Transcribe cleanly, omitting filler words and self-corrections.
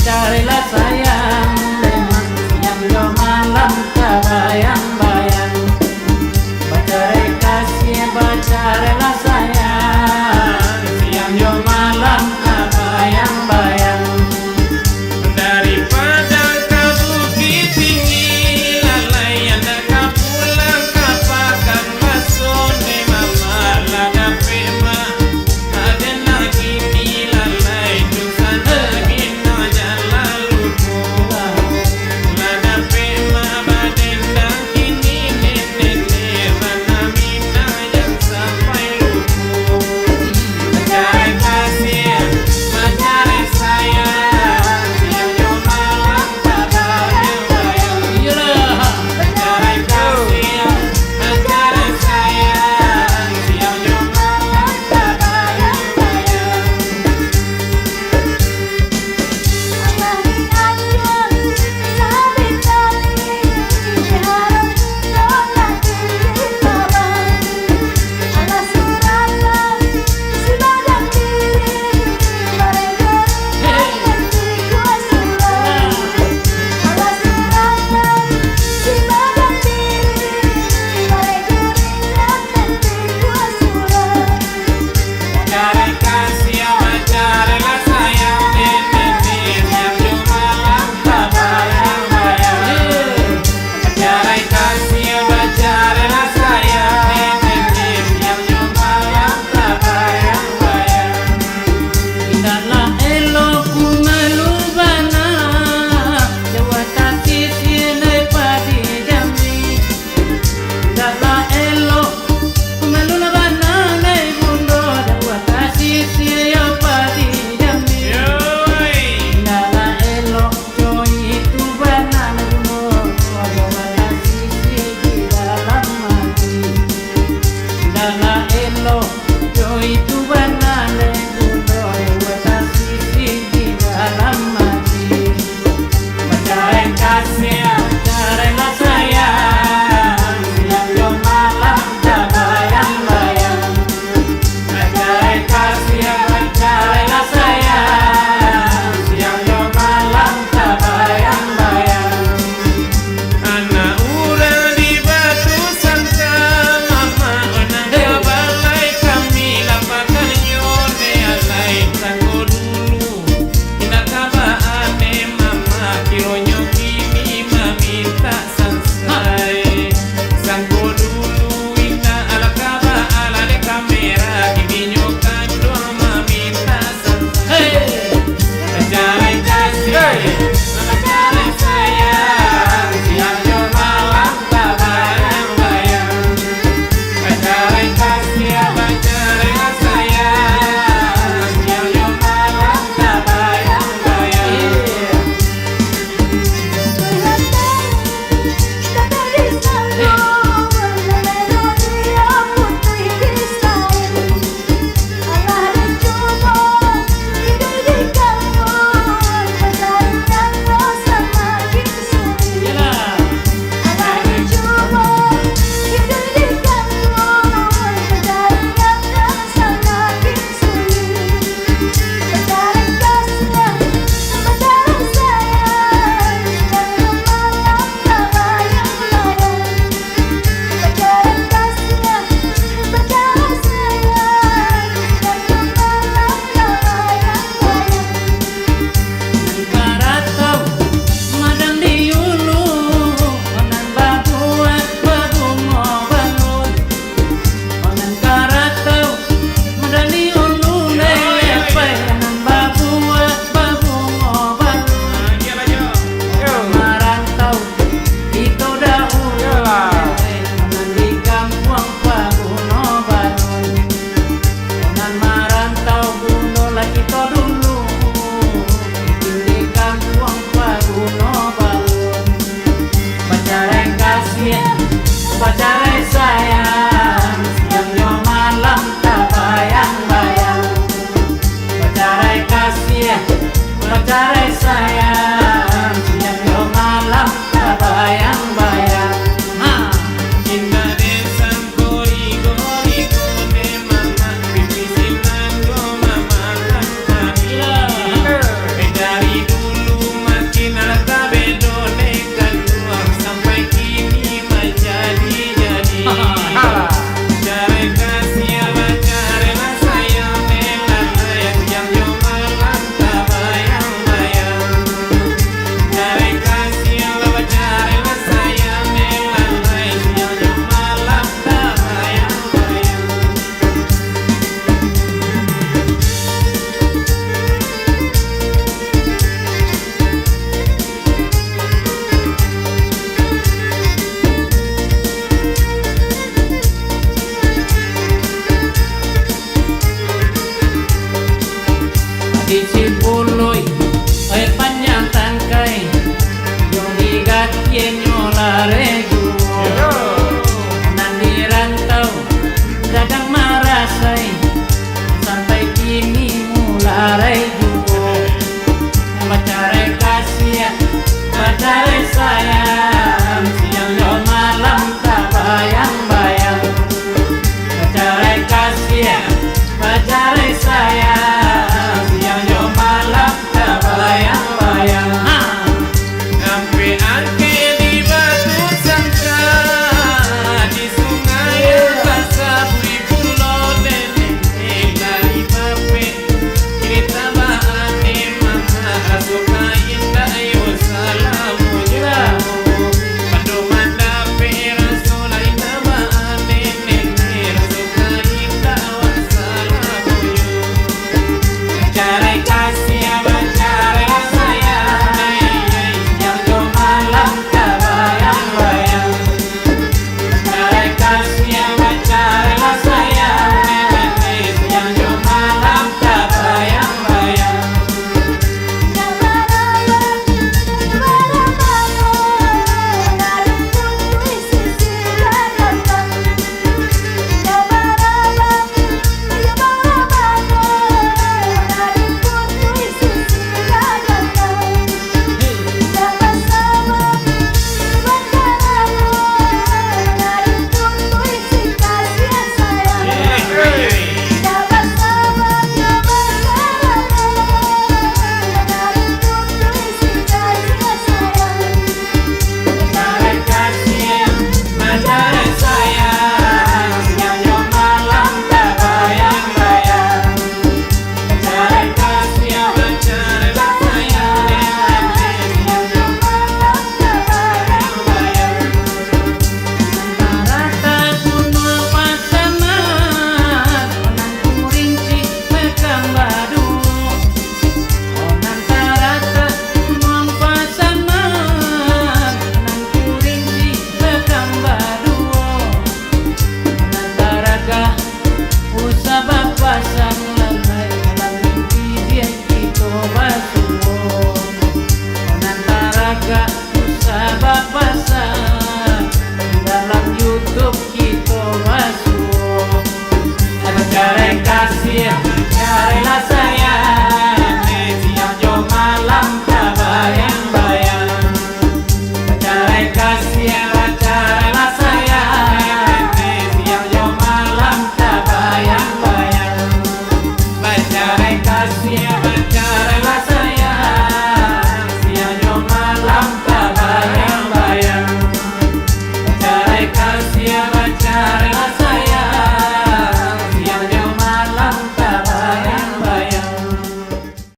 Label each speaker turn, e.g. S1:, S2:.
S1: carilah sayang, memang siang yo malam tak bayang-bayang. Bacare kasih, bacarelah sayang, siang yo malam tak bayang-bayang.
S2: Daripada kau bukit tinggi lalai anda kau pulang kapakan masuk ne mama lada pema ada lagi ni lalai tu sana gino jalan lupa lada pema badenda kini nenek mana mina yang sampai lupa mencari kasih mencari sayang siang yo malam tak bayang-bayang.
S1: Iyalah.
S2: Mencari kasih mencari sayang siang yo malam tak bayang-bayang. Mencari kasih mencarilah sayang nenek siang yo malam tak bayang-bayang. Mencari kasih mencarilah sayang nenek siang yo malam tak bayang-bayang.
S1: Indahlah elok ku melubana, Jawa kasih sinai padi jambi. Indahlah elok ku melubana, nai bundo Jawa kasih sinai padi jambi.
S2: Yoi.
S1: Indahlah elok coy itu bana bundo, Jawa kasih di dalam hati. Indahlah elok coy itu bana nai bundo, Jawa kasih di dalam hati.
S2: Mencari kasih
S1: Carilah sayang, siang yo malam tak bayang-bayang.
S2: mencari kasih mencarilah sayang siang yo malam tak bayang-bayang. Anak urang di batu sangka mama onang kabalai kami lapakan nyone alai sangko dulu ina kabaane mama kironyo kini mami tak sansai sangko dulu ina ala kaba ala de kamera kibinyo kado mami tak sansai. Mencari kasih mencari sayang siang yo malam tak bayang-bayang. Mencari kasih mencari sayang siang yo malam tak bayang-bayang.
S1: Iyalah. Karatau madang di ulu, onan babuat babu mo balut. Onan karatau madang di ulu, lepai onan babuat babu mo balut. Marantau itu dahulu, onan di kampung babu no balut. Onan marantau buno lagi to dulu, di kampung babu no balut. Bacare kasih, bacare sayang, siang yo malam tak bayang-bayang. Bacare kasih, bacare sayang, siang yo malam tak bayang-bayang. Ha.
S2: Indah desang koi gori kone mama pipi sinan go mama kan dari dulu
S1: pacar saya